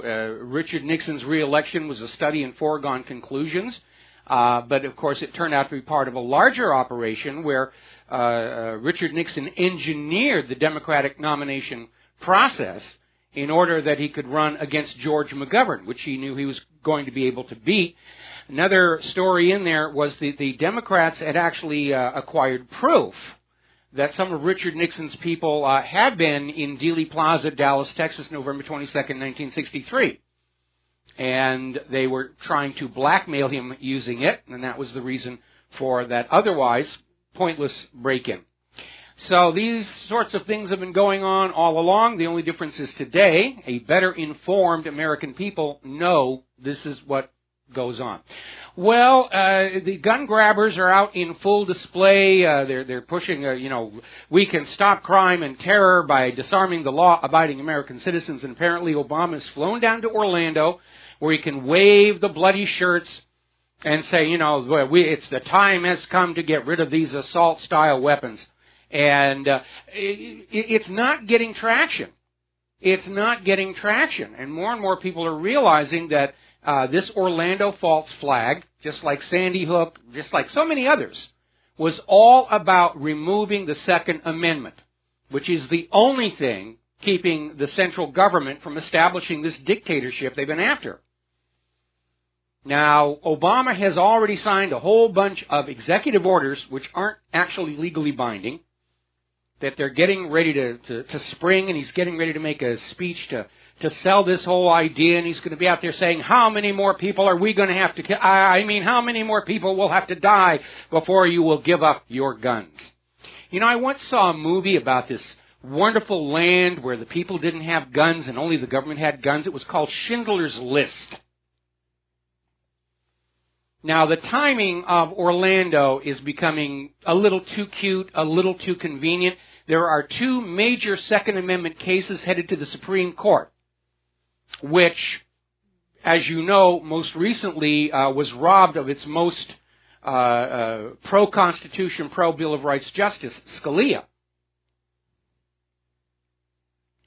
Richard Nixon's reelection was a study in foregone conclusions. But, of course, it turned out to be part of a larger operation where Richard Nixon engineered the Democratic nomination process in order that he could run against George McGovern, which he knew he was going to be able to beat. Another story in there was the Democrats had actually acquired proof that some of Richard Nixon's people had been in Dealey Plaza, Dallas, Texas, November 22nd, 1963. And they were trying to blackmail him using it, and that was the reason for that otherwise pointless break-in. So these sorts of things have been going on all along. The only difference is today, a better informed American people know this is what goes on. Well, the gun grabbers are out in full display. They're pushing, we can stop crime and terror by disarming the law-abiding American citizens. And apparently Obama has flown down to Orlando where he can wave the bloody shirts and say, it's the time has come to get rid of these assault-style weapons. And it's not getting traction. It's not getting traction. And more people are realizing that this Orlando false flag, just like Sandy Hook, just like so many others, was all about removing the Second Amendment, which is the only thing keeping the central government from establishing this dictatorship they've been after. Now, Obama has already signed a whole bunch of executive orders, which aren't actually legally binding, that they're getting ready to spring, and he's getting ready to make a speech to sell this whole idea, and he's going to be out there saying, how many more people are we going to have to kill? How many more people will have to die before you will give up your guns? I once saw a movie about this wonderful land where the people didn't have guns and only the government had guns. It was called Schindler's List. Now, the timing of Orlando is becoming a little too cute, a little too convenient. There are two major Second Amendment cases headed to the Supreme Court, which, as you know, most recently was robbed of its most pro-Constitution, pro-Bill of Rights justice, Scalia.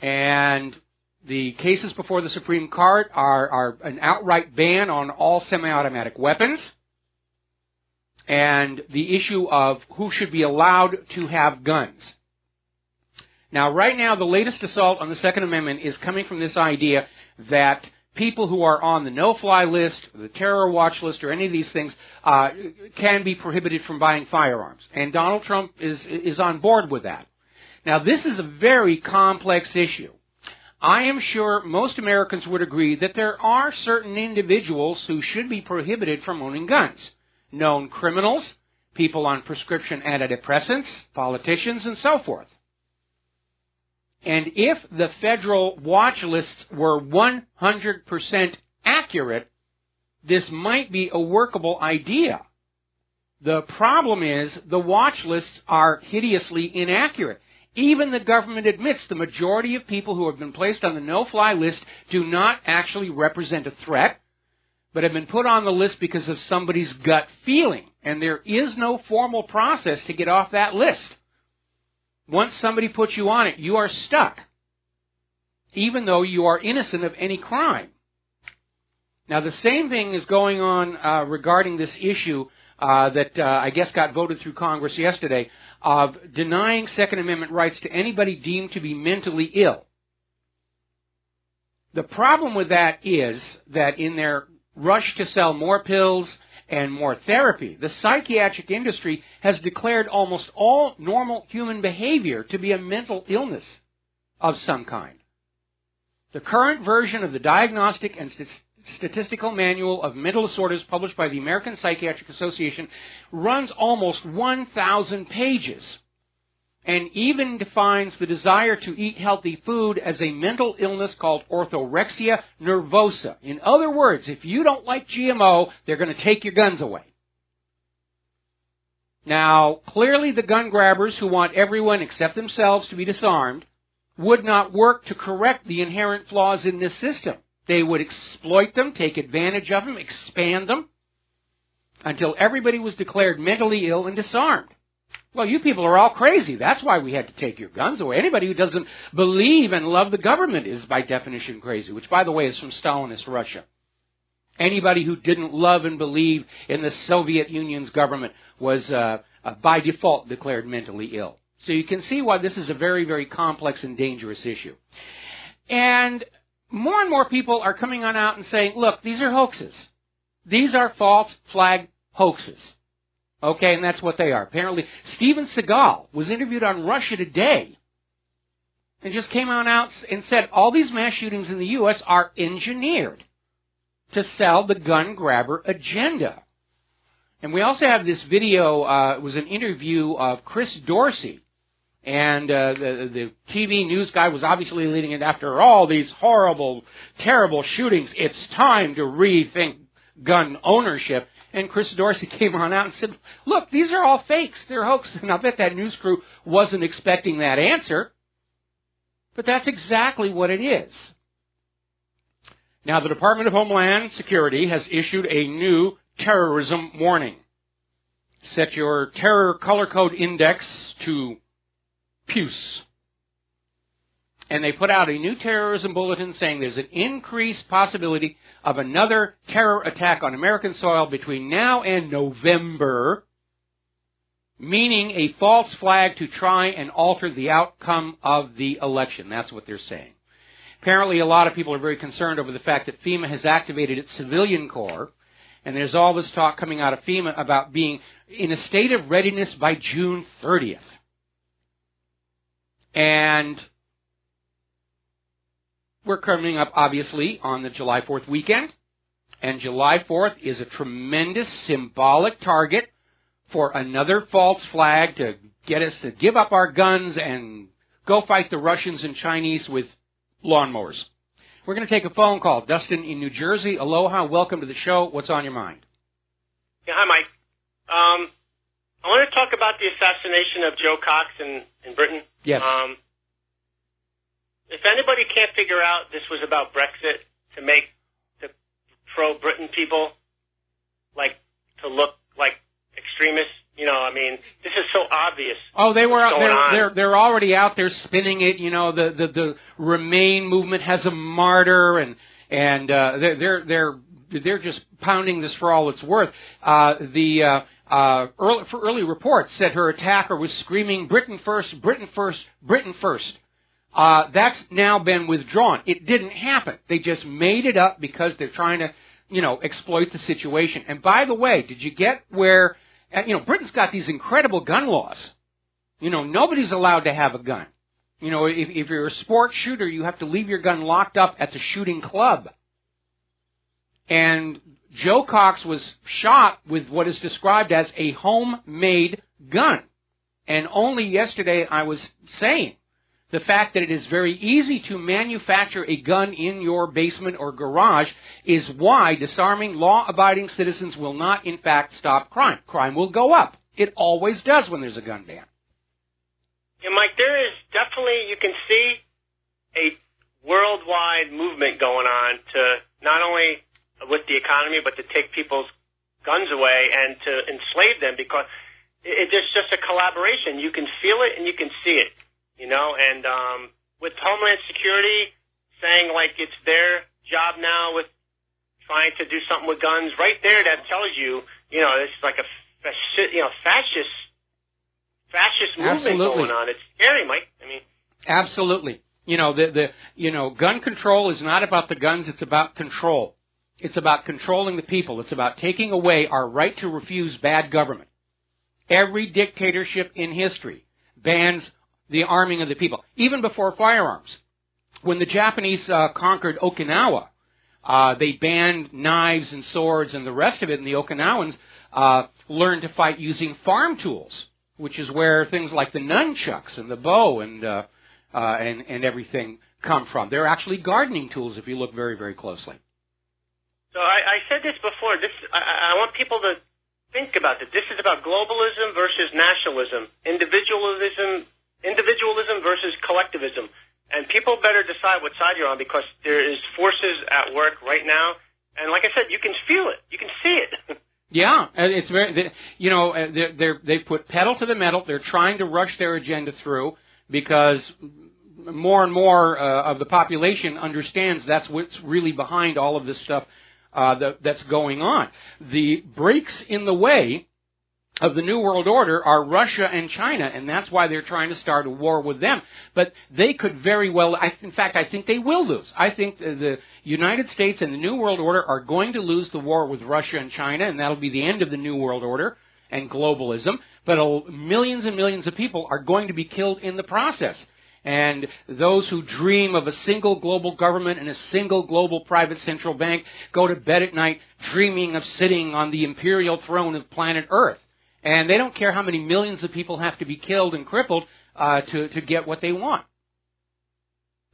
And the cases before the Supreme Court are an outright ban on all semi-automatic weapons and the issue of who should be allowed to have guns. Now, right now, the latest assault on the Second Amendment is coming from this idea that people who are on the no-fly list, the terror watch list, or any of these things can be prohibited from buying firearms. And Donald Trump is on board with that. Now, this is a very complex issue. I am sure most Americans would agree that there are certain individuals who should be prohibited from owning guns. Known criminals, people on prescription antidepressants, politicians, and so forth. And if the federal watch lists were 100% accurate, this might be a workable idea. The problem is the watch lists are hideously inaccurate. Even the government admits the majority of people who have been placed on the no-fly list do not actually represent a threat, but have been put on the list because of somebody's gut feeling. And there is no formal process to get off that list. Once somebody puts you on it, you are stuck, even though you are innocent of any crime. Now, the same thing is going on regarding this issue that I guess got voted through Congress yesterday of denying Second Amendment rights to anybody deemed to be mentally ill. The problem with that is that in their rush to sell more pills and more therapy, the psychiatric industry has declared almost all normal human behavior to be a mental illness of some kind. The current version of the Diagnostic and Statistical Manual of Mental Disorders published by the American Psychiatric Association runs almost 1,000 pages and even defines the desire to eat healthy food as a mental illness called orthorexia nervosa. In other words, if you don't like GMO, they're going to take your guns away. Now, clearly the gun grabbers who want everyone except themselves to be disarmed would not work to correct the inherent flaws in this system. They would exploit them, take advantage of them, expand them, until everybody was declared mentally ill and disarmed. Well, you people are all crazy. That's why we had to take your guns away. Anybody who doesn't believe and love the government is by definition crazy, which, by the way, is from Stalinist Russia. Anybody who didn't love and believe in the Soviet Union's government was, by default, declared mentally ill. So you can see why this is a very, very complex and dangerous issue. And more people are coming on out and saying, look, these are hoaxes. These are false flag hoaxes. Okay, and that's what they are. Apparently, Steven Seagal was interviewed on Russia Today and just came on out and said all these mass shootings in the U.S. are engineered to sell the gun grabber agenda. And we also have this video, it was an interview of Chris Dorsey, and the TV news guy was obviously leading it. After all these horrible, terrible shootings, it's time to rethink gun ownership. And Chris Dorsey came on out and said, look, these are all fakes. They're hoaxes. And I bet that news crew wasn't expecting that answer. But that's exactly what it is. Now, the Department of Homeland Security has issued a new terrorism warning. Set your terror color code index to puce. And they put out a new terrorism bulletin saying there's an increased possibility of another terror attack on American soil between now and November, meaning a false flag to try and alter the outcome of the election. That's what they're saying. Apparently, a lot of people are very concerned over the fact that FEMA has activated its civilian corps, and there's all this talk coming out of FEMA about being in a state of readiness by June 30th. And we're coming up, obviously, on the July 4th weekend, and July 4th is a tremendous symbolic target for another false flag to get us to give up our guns and go fight the Russians and Chinese with lawnmowers. We're going to take a phone call. Dustin in New Jersey. Aloha. Welcome to the show. What's on your mind? Yeah, hi, Mike. I want to talk about the assassination of Joe Cox in Britain. Yes. If anybody can't figure out this was about Brexit to make the pro-Britain people to look like extremists, this is so obvious. Oh, they're already out there spinning it. The Remain movement has a martyr, and they're just pounding this for all it's worth. Early reports said her attacker was screaming "Britain first, Britain first, Britain first." That's now been withdrawn. It didn't happen. They just made it up because they're trying to, exploit the situation. And by the way, did you get where, Britain's got these incredible gun laws. Nobody's allowed to have a gun. If you're a sports shooter, you have to leave your gun locked up at the shooting club. And Joe Cox was shot with what is described as a homemade gun. And only yesterday I was saying, the fact that it is very easy to manufacture a gun in your basement or garage is why disarming law-abiding citizens will not, in fact, stop crime. Crime will go up. It always does when there's a gun ban. Yeah, Mike, there is definitely, you can see a worldwide movement going on to not only with the economy, but to take people's guns away and to enslave them, because it's just a collaboration. You can feel it and you can see it. And with Homeland Security saying it's their job now with trying to do something with guns, right there, that tells you, it's like a fascist movement going on. It's scary, Mike. Absolutely. Gun control is not about the guns. It's about control. It's about controlling the people. It's about taking away our right to refuse bad government. Every dictatorship in history bans the arming of the people, even before firearms. When the Japanese conquered Okinawa, they banned knives and swords and the rest of it, and the Okinawans learned to fight using farm tools, which is where things like the nunchucks and the bow and everything come from. They're actually gardening tools if you look very, very closely. So I said this before. I want people to think about this. This is about globalism versus nationalism, individualism versus collectivism. And people better decide what side you're on, because there is forces at work right now. And like I said, you can feel it. You can see it. Yeah, it's very. They've put pedal to the metal. They're trying to rush their agenda through because more and more of the population understands that's what's really behind all of this stuff that's going on. The breaks in the way of the New World Order are Russia and China, and that's why they're trying to start a war with them. But they could very well, in fact, I think they will lose. I think the United States and the New World Order are going to lose the war with Russia and China, and that'll be the end of the New World Order and globalism. But millions and millions of people are going to be killed in the process. And those who dream of a single global government and a single global private central bank go to bed at night dreaming of sitting on the imperial throne of planet Earth. And they don't care how many millions of people have to be killed and crippled to get what they want.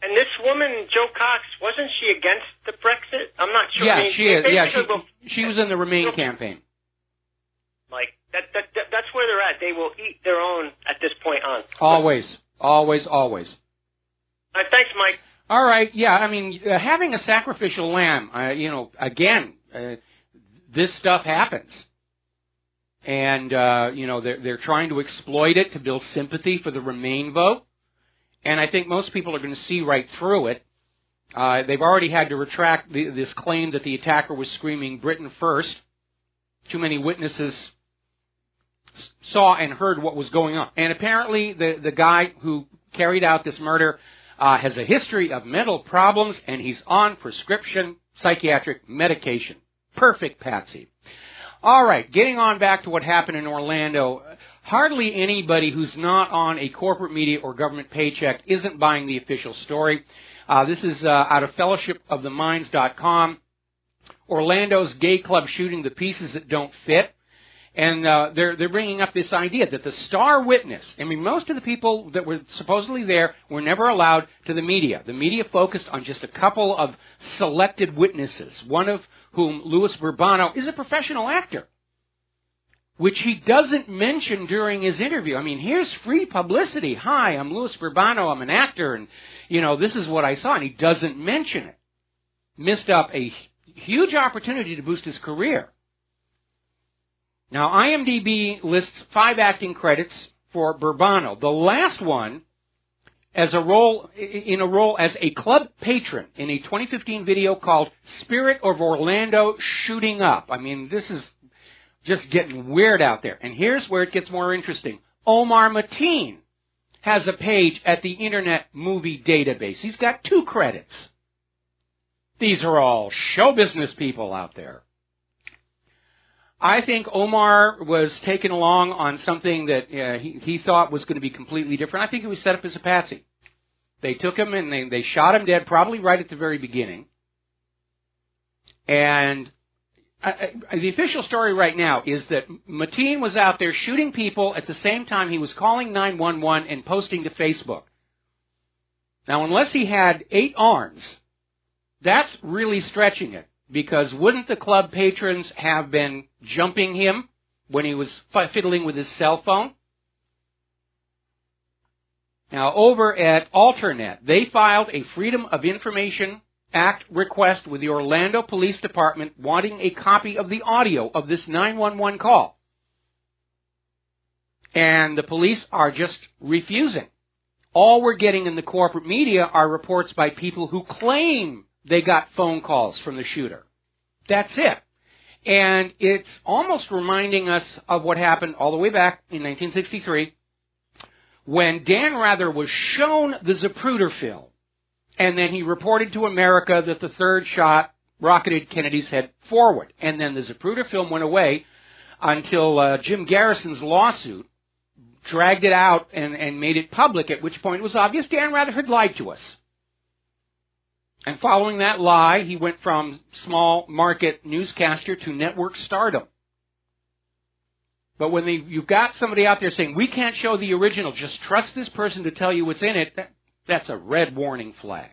And this woman, Jo Cox, wasn't she against the Brexit? I'm not sure. Yeah, she is. Yeah, she was in the Remain campaign. Like that's where they're at. They will eat their own at this point on. Always. Thanks, Mike. All right. Yeah, I mean, having a sacrificial lamb. Again, this stuff happens. And, they're trying to exploit it to build sympathy for the Remain vote. And I think most people are going to see right through it. They've already had to retract this claim that the attacker was screaming Britain first. Too many witnesses saw and heard what was going on. And apparently the guy who carried out this murder has a history of mental problems, and he's on prescription psychiatric medication. Perfect patsy. All right, getting on back to what happened in Orlando, hardly anybody who's not on a corporate media or government paycheck isn't buying the official story. This is out of fellowshipoftheminds.com. Orlando's gay club shooting, the pieces that don't fit. And they're bringing up this idea that the star witness, I mean, most of the people that were supposedly there were never allowed to the media. The media focused on just a couple of selected witnesses, one of whom, Louis Burbano, is a professional actor, which he doesn't mention during his interview. I mean, here's free publicity. Hi, I'm Louis Burbano, I'm an actor, and, this is what I saw, and he doesn't mention it. Missed up a huge opportunity to boost his career. Now, IMDb lists 5 acting credits for Burbano. The last one in a role as a club patron in a 2015 video called Spirit of Orlando Shooting Up. I mean, this is just getting weird out there. And here's where it gets more interesting. Omar Mateen has a page at the Internet Movie Database. He's got 2 credits. These are all show business people out there. I think Omar was taken along on something that he thought was going to be completely different. I think he was set up as a patsy. They took him and they shot him dead probably right at the very beginning. And the official story right now is that Mateen was out there shooting people at the same time he was calling 911 and posting to Facebook. Now, unless he had 8 arms, that's really stretching it. Because wouldn't the club patrons have been jumping him when he was fiddling with his cell phone? Now, over at Alternet, they filed a Freedom of Information Act request with the Orlando Police Department wanting a copy of the audio of this 911 call. And the police are just refusing. All we're getting in the corporate media are reports by people who claim they got phone calls from the shooter. That's it. And it's almost reminding us of what happened all the way back in 1963 when Dan Rather was shown the Zapruder film, and then he reported to America that the third shot rocketed Kennedy's head forward. And then the Zapruder film went away until Jim Garrison's lawsuit dragged it out and made it public, at which point it was obvious Dan Rather had lied to us. And following that lie, he went from small market newscaster to network stardom. But when you've got somebody out there saying, we can't show the original, just trust this person to tell you what's in it, that's a red warning flag.